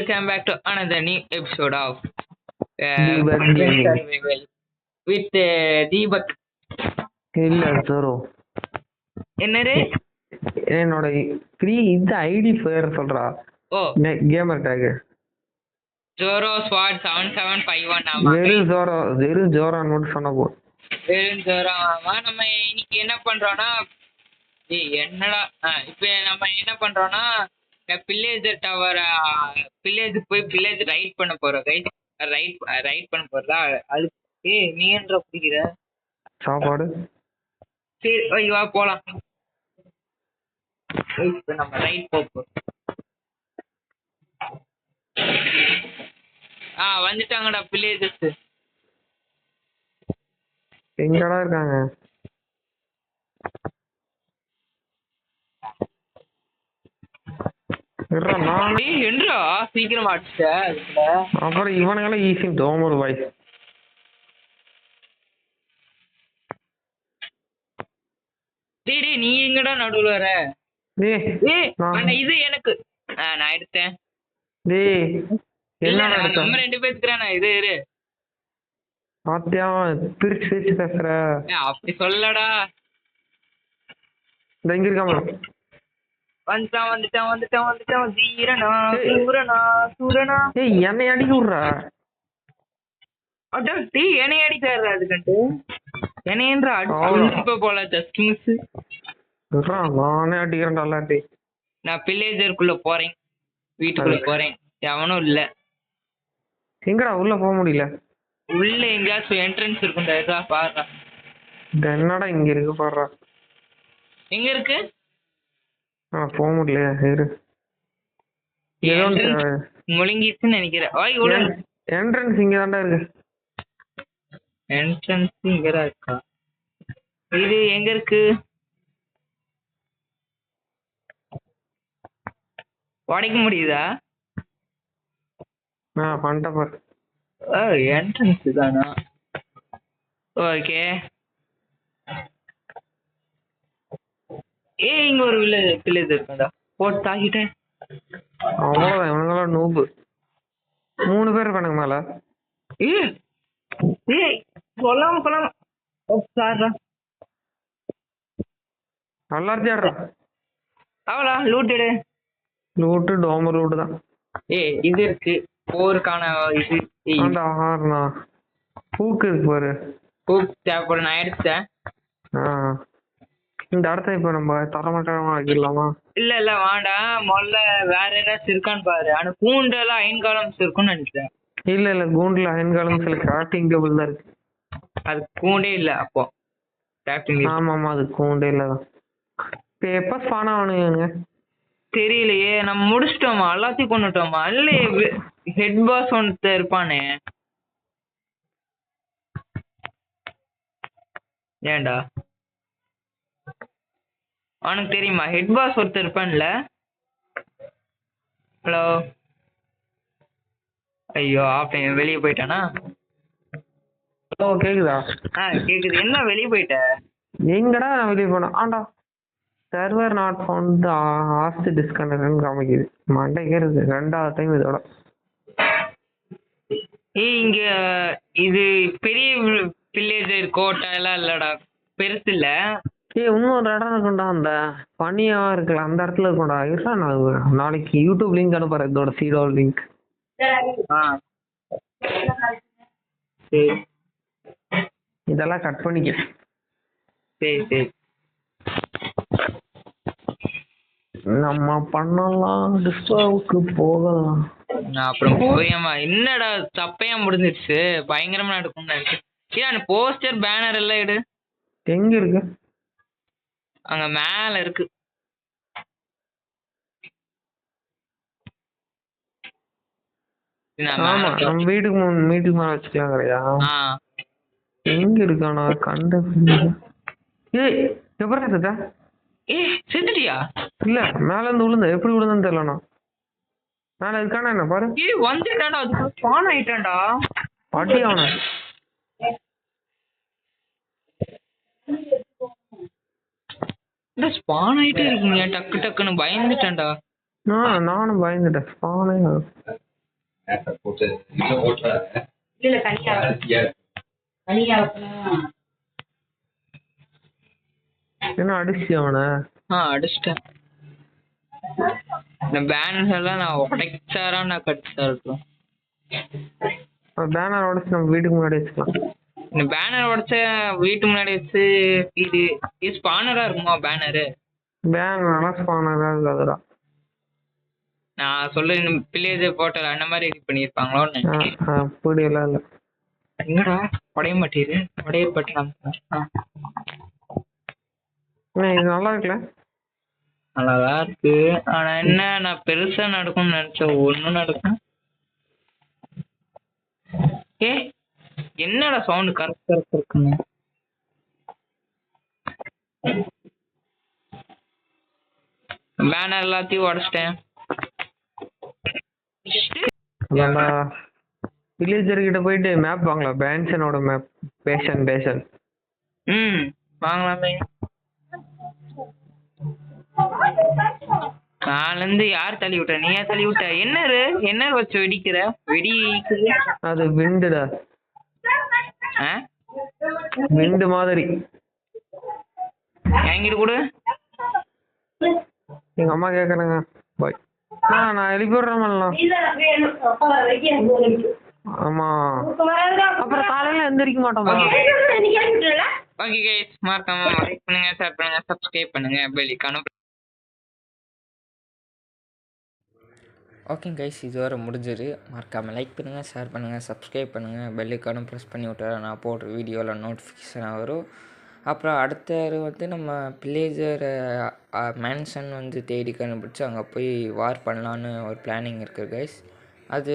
welcome back to another new episode of Deepak Food and Gaming. Survival with Deepak. இல்ல ஜோரோ என்னது? என்னோட இந்த ID பேர் சொல்றா. ஓ கேமர் டேக் ஜோரோ ஸ்வாட் 7751 ஆமா. வெறும் ஜோரான்னு மட்டும் சொன்ன போ. வெறும் ஜோரோ ஆமா. நம்ம இன்னைக்கு என்ன பண்றோம்னா என்னடா இப்போ நம்ம என்ன பண்றோம்னா பில்லேஜர் டவர் பில்லேஜ் போய் பில்லேஜ் ரைட் பண்ண போறோம். ரைட் பண்ண போறதா அது நீ என்ற பிடிக்கிற சாப்பாடு சரி வா போலாம். இப்போ நம்ம ரைட் போறோம். வந்துட்டாங்கடா பில்லேஜர்ஸ். எங்கடா இருக்காங்க? என்றா சீக்கிரம் அடிச்ச அப்புறம் இவனுங்கெல்லாம் ஈஸி தோமர் வாய்ஸ். டேய் நீ எங்கடா நடுவுல வர? இது எனக்கு நான் எடுத்தேன். டேய் என்னடா எடுத்த? நம்ம ரெண்டு பேத்துக்குறானே இது இரு. பாத்தியா பிரிச்சு பேசுற. அப்படி சொல்லடா. எங்க இருக்காம? வந்துட்டான் வீரனா சூரனா. ஏய் என்னை அடிக்க விடுறா. அட டேய் என்னை அடிக்காதடா அதுக்கண்டு. என்னையன்றா அடிச்சு போல ஜஸ்ட் மிஸ். நானே அடிக்கிறேன்டா எல்லாட்டி. நான் பில்லேஜருக்குள்ள போறேன். வீட்டுக்குள்ள போறேன். எவனும் இல்ல. எங்கடா உள்ள போக முடியல? உள்ள எங்கயாச்சும் என்ட்ரன்ஸ் இருக்கும்டா பாருடா. என்னடா இங்க இருக்கு பாருடா. எங்க இருக்கு? போக முடியல. இரு முழுங்கிச்சுன்னு நினைக்கிறேன். என்ட்ரன்ஸ் இங்க தான்டா இருக்கு. என்ட்ரன்ஸ் இங்கதான் இருக்கா? இது எங்க இருக்கு? உடைக்க முடியுதா? பண்ணிட்ட பாரு. என்ட்ரன்ஸ் தானா? ஓகே. இங்க ஒரு வில்லேஜ் இருக்குடா. போட்டு தாக்கிட்டேன். அவ்வளவுதான். இவனுங்கெல்லாம் நூபு. 3 பேர் இருக்கானுங்க மேல. சொல்லாம நல்லா இருக்கியாடா? அவளா லூட்டு டோமர் லூட்டு தான். இது இருக்கு போருக்கான இது. பூக்கு இருக்கு பாரு. பூக்கு தேவைப்படும். நான் எடுத்தேன். இந்த இடத்த இப்ப நம்ம தரமாட்டோமா ஆக்கிடலாமா? இல்ல வேண்டாம். முதல்ல வேற ஏதாச்சும் இருக்கான்னு பாரு. ஆனா கூண்டெல்லாம் அயன் காலம்ஸ் இருக்கும்னு நினைக்கிறேன். இல்ல கூண்டுல அயன் காலம்ஸ் இல்ல, கிராஃப்டிங் டேபிள் தான் இருக்கு. அது கூண்டே இல்ல அப்போ. ஆமா அது கூண்டே இல்லதான். இப்ப எப்ப ஸ்பான் ஆகணுங்க தெரியலையே. நம்ம முடிச்சிட்டோமா? எல்லாத்தையும் கொண்டுட்டோமா? இல்ல ஹெட் பாஸ் ஒன்று இருப்பானே. ஏண்டா அவனுக்கு தெரியுமா? ஹெட் பாஸ் ஒருத்தர் இருப்பான்ல. ஹலோ ஐயோ ஆப்டன் வெளியே போயிட்டானா? ஹலோ கேக்குதா? கேக்குது. என்ன வெளியே போயிட்ட? எங்கடா நான் வெளியே போனேன். ஆண்டா சர்வர் நாட் ஃபவுண்ட் ஆஸ்ட் டிஸ்கனெக்ட்னு காமிக்குது. மண்டைக்கிறது 2வது டைம் இதோட. இங்க இது பெரிய வில்லேஜ் கோட்டை எல்லாம் இல்லடா, பெருசு இல்ல. இன்னொரு இடம் இருக்கும்டா, அந்த பனியா இருக்குல்ல அந்த இடத்துல இருக்கும்டா. இருடா நான் நாளைக்கு யூடியூப் லிங்க் அனுப்புறேன். இதோட சீடோட லிங்க். இதெல்லாம் கட் பண்ணிக்க. சரி நம்ம பண்ணலாம். டிஸ்டர்வுக்கு போகலாம். அப்புறம் போயமா என்னடா தப்பையா முடிஞ்சிருச்சு. பயங்கரமா நடக்கும்னு நினைச்சேன். போஸ்டர் பேனர் எல்லாம் எடு. எங்க இருக்கு? அங்க மேல இருக்கு. ஆமா நம்ம வீட்டுக்கு மேல வச்சுக்கலாம் கிடையா? எங்க இருக்கானா கண்ட? எப்படி இருக்க? செத்துட்டியா? இல்ல மேல இருந்து விழுந்த. எப்படி விழுந்தன்னு தெரியலண்ணா. மேல இருக்கானா என்ன பாரு. வந்துட்டான்டா. அது ஸ்பான் ஆயிட்டான்டா. பாட்டி அவன ஸ்பான் ஆயிட்டே இருக்குங்க. டக்குன்னு பயந்துட்டேன்டா. நானும் பயந்துட்டேன். ஸ்பானே இல்ல தனியா என்ன அடிச்சு அவனை? அடிச்சிட்டேன். இந்த பேனர்ஸ் எல்லாம் நான் உடைச்சாரா நான் கடிச்சா இருக்கும். பேனர் உடச்சு நம்ம வீட்டுக்கு முன்னாடி வச்சுக்கலாம். இந்த பேனர் உடைச்ச வீட்டு முன்னாடி வச்சு இது ஸ்பானரா இருக்குமா பேனரு? பேனர் ஸ்பானரா இருக்காதுடா. நான் சொல்ல பிள்ளைய போட்டல அந்த மாதிரி இது பண்ணிருப்பாங்களோன்னு. அப்படி எல்லாம் இல்ல. என்னடா உடைய மாட்டேது உடையப்பட்டான். இது நல்லா இருக்குல்ல? நல்லாதான் இருக்கு. ஆனா என்ன நான் பெருசா நடக்கும்னு நினைச்சேன், ஒண்ணும் நடக்கும். என்னடா சவுண்ட் கரெக்ட் இருக்குன்னு. பேனர் எல்லாத்தையும் உடைச்சிட்டேன். வில்லேஜர் கிட்ட போயிட்டு மேப் வாங்கலாம். பேன்சனோட மேப். பேஷன் வாங்கலாமே. நாளிலிருந்து யார் தள்ளி விட்ட? நீயா தள்ளி விட்ட? என்ன வச்சு வெடிக்கிற? அது விண்டுடா. விண்டு மாதிரி. என்கிட்ட கூட எங்க அம்மா கேக்குறாங்க. பாய் நான் எழுப்பி விடுறேன். ஆமா அப்புறம் காலையில எந்திரிக்க மாட்டோமா? ஓகே கைஸ், மறக்காம லைக் பண்ணுங்க, ஷேர் பண்ணுங்க, சப்ஸ்கிரைப் பண்ணுங்க, பெல் ஐகானை. ஓகே கைஸ், இதுவரை முடிஞ்சிரு. மறக்காமல் லைக் பண்ணுங்கள், ஷேர் பண்ணுங்கள், சப்ஸ்கிரைப் பண்ணுங்கள், பெல் ஐக்கானும் ப்ரெஸ் பண்ணி விட்டால் நான் போடுற வீடியோவில் நோட்டிஃபிகேஷனாக வரும். அப்புறம் அடுத்த வந்து நம்ம பில்லேஜர் மேன்ஷன் வந்து தேடி கண்டுபிடிச்சி அங்கே போய் வார் பண்ணலான்னு ஒரு பிளானிங் இருக்குது கைஸ். அது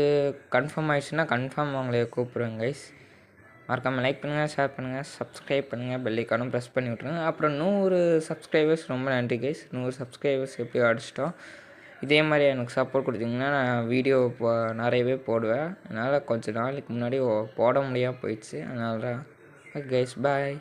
கன்ஃபார்ம் ஆகிடுச்சுன்னா கன்ஃபார்ம் அவங்களே கூப்பிடுவேன் கைஸ். மறக்காமல் லைக் பண்ணுங்கள், ஷேர் பண்ணுங்கள், சப்ஸ்கிரைப் பண்ணுங்கள், பெல் ஐக்கானும் ப்ரெஸ் பண்ணி விட்ருங்க. அப்புறம் 100 சப்ஸ்கிரைபர்ஸ் ரொம்ப நன்றி கைஸ். 100 சப்ஸ்கிரைபர்ஸ் எப்படியோ அடிச்சிட்டோம். இதே மாதிரி எனக்கு சப்போர்ட் கொடுத்தீங்கன்னா நான் வீடியோ நிறையவே போடுவேன். அதனால் கொஞ்சம் நாளைக்கு முன்னாடி போட முடியாமல் போயிடுச்சு. அதனால தான். ஓகே கைஸ், பாய்.